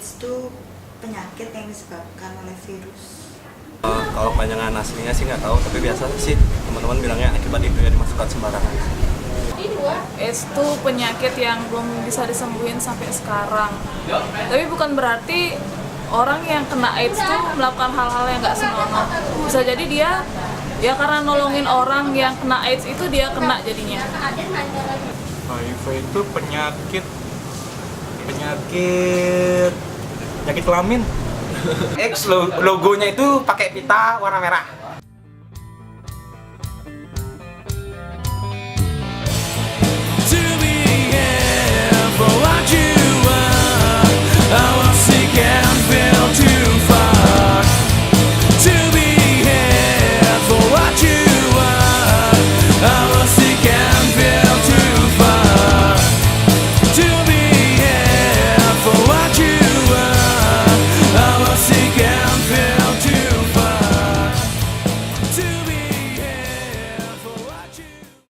AIDS itu penyakit yang disebabkan oleh virus. Kalau panjangan aslinya sih nggak tahu, tapi biasa sih teman-teman bilangnya akibat itu ya dimasukkan sembarangan. AIDS itu penyakit yang belum bisa disembuhin sampai sekarang. Tapi bukan berarti orang yang kena AIDS itu melakukan hal-hal yang nggak senonoh. Bisa jadi dia ya karena nolongin orang yang kena AIDS itu dia kena jadinya. HIV itu penyakit kelamin. X logonya itu pakai pita warna merah.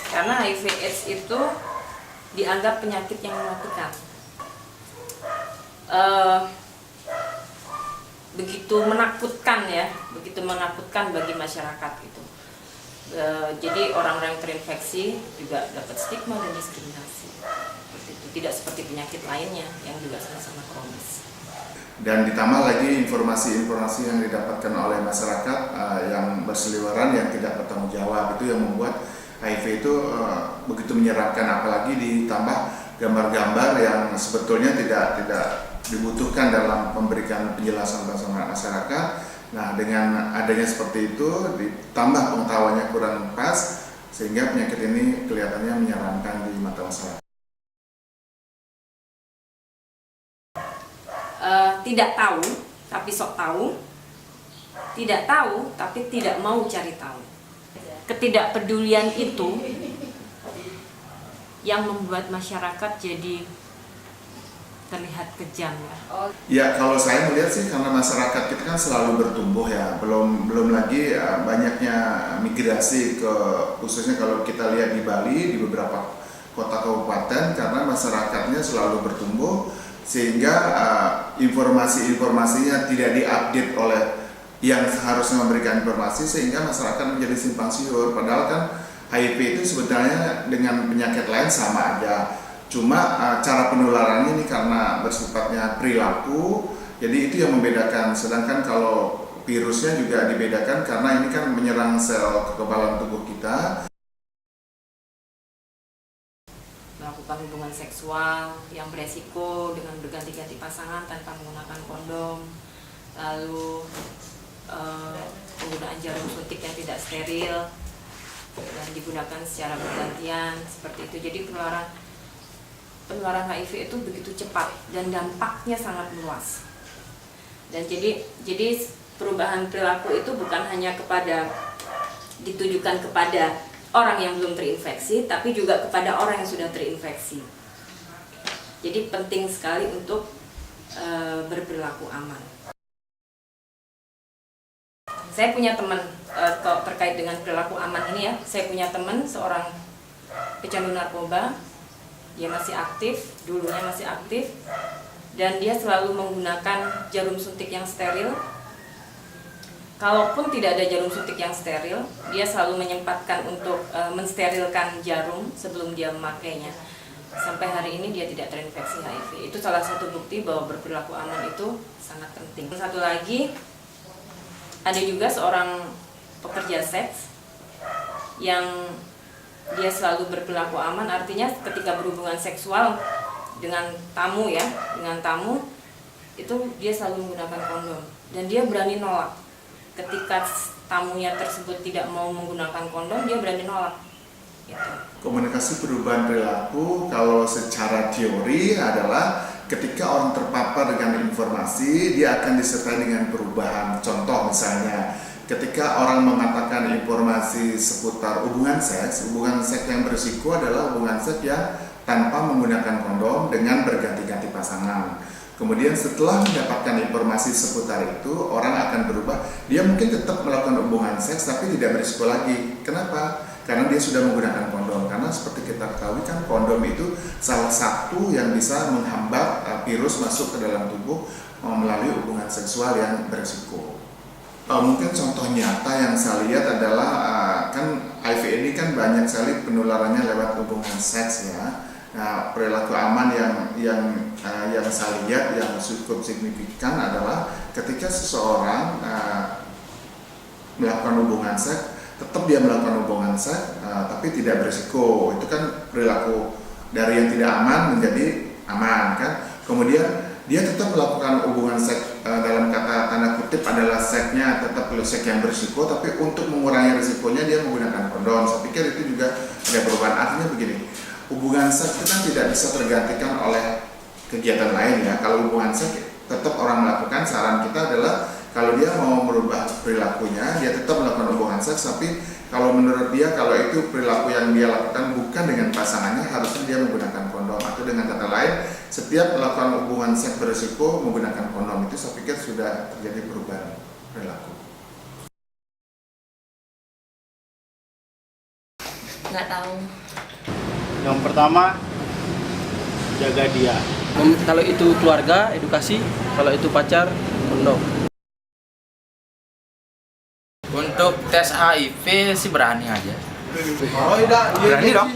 Karena HIV/AIDS itu dianggap penyakit yang mematikan. Begitu menakutkan bagi masyarakat itu. Jadi orang-orang yang terinfeksi juga dapat stigma dan diskriminasi. Itu tidak seperti penyakit lainnya yang juga sama-sama kronis. Dan ditambah lagi informasi-informasi yang didapatkan oleh masyarakat yang berseliweran yang tidak bertanggung jawab, itu yang membuat HIV itu begitu menyeramkan, apalagi ditambah gambar-gambar yang sebetulnya tidak dibutuhkan dalam memberikan penjelasan bahasa masyarakat. Nah, dengan adanya seperti itu ditambah pengetahuannya kurang pas, sehingga penyakit ini kelihatannya menyeramkan di mata masyarakat. Tidak tahu tapi sok tahu, tidak tahu tapi tidak mau cari tahu. Ketidakpedulian itu yang membuat masyarakat jadi terlihat kejam ya. Ya, kalau saya melihat sih karena masyarakat kita kan selalu bertumbuh ya, belum lagi banyaknya migrasi ke, khususnya kalau kita lihat di Bali, di beberapa kota kabupaten, karena masyarakatnya selalu bertumbuh sehingga informasi-informasinya tidak diupdate oleh yang harusnya memberikan informasi, sehingga masyarakat menjadi simpang siur. Padahal kan HIV itu sebenarnya dengan penyakit lain sama aja, cuma cara penularannya ini karena bersifatnya perilaku, jadi itu yang membedakan. Sedangkan kalau virusnya juga dibedakan karena ini kan menyerang sel kekebalan tubuh kita. Melakukan hubungan seksual yang beresiko dengan berganti-ganti pasangan tanpa menggunakan kondom, lalu penggunaan jarum suntik yang tidak steril dan digunakan secara bergantian seperti itu. Jadi penularan HIV itu begitu cepat dan dampaknya sangat luas. Dan jadi perubahan perilaku itu bukan hanya ditujukan kepada orang yang belum terinfeksi, tapi juga kepada orang yang sudah terinfeksi. Jadi penting sekali untuk berperilaku aman. Saya punya teman terkait dengan perilaku aman ini ya. Saya punya teman seorang pecandu narkoba. Dia masih aktif, dulunya masih aktif, dan dia selalu menggunakan jarum suntik yang steril. Kalaupun tidak ada jarum suntik yang steril, dia selalu menyempatkan untuk mensterilkan jarum sebelum dia memakainya. Sampai hari ini dia tidak terinfeksi HIV. Itu salah satu bukti bahwa berperilaku aman itu sangat penting. Satu lagi, ada juga seorang pekerja seks yang dia selalu berperilaku aman, artinya ketika berhubungan seksual dengan tamu itu dia selalu menggunakan kondom dan dia berani nolak. Ketika tamunya tersebut tidak mau menggunakan kondom, dia berani nolak. Gitu. Komunikasi perubahan perilaku kalau secara teori adalah ketika orang terpapar dengan informasi, dia akan disertai dengan perubahan. Contoh misalnya, ketika orang mengatakan informasi seputar hubungan seks yang berisiko adalah hubungan seks yang tanpa menggunakan kondom dengan berganti-ganti pasangan. Kemudian setelah mendapatkan informasi seputar itu, orang akan berubah. Dia mungkin tetap melakukan hubungan seks tapi tidak berisiko lagi. Kenapa? Karena dia sudah menggunakan kondom. Karena seperti kita ketahui kan kondom itu salah satu yang bisa menghambat virus masuk ke dalam tubuh melalui hubungan seksual yang berisiko. Mungkin contoh nyata yang saya lihat adalah kan HIV ini kan banyak sekali penularannya lewat hubungan seks ya. Nah, perilaku aman yang saya lihat yang cukup signifikan adalah ketika seseorang melakukan hubungan seks, tetap dia melakukan hubungan seks tapi tidak berisiko. Itu kan perilaku dari yang tidak aman menjadi aman kan. Kemudian dia tetap melakukan hubungan seks dalam kata tanda kutip adalah seksnya tetap seks yang berisiko, tapi untuk mengurangi risikonya dia menggunakan kondom. Saya pikir itu juga ada perubahan. Artinya begini, hubungan seks itu kan tidak bisa tergantikan oleh kegiatan lain ya. Kalau hubungan seks tetap orang melakukan, saran kita adalah kalau dia mau merubah perilakunya, dia tetap melakukan hubungan seks, tapi kalau menurut dia kalau itu perilaku yang dia lakukan bukan dengan pasangannya, harusnya dia menggunakan kondom. Atau dengan kata lain, setiap melakukan hubungan seks berisiko menggunakan kondom, itu saya pikir sudah terjadi perubahan perilaku. Nggak tahu. Yang pertama, jaga dia. Kalau itu keluarga, edukasi. Kalau itu pacar, kondom. Untuk tes HIV sih berani aja. Berani dong.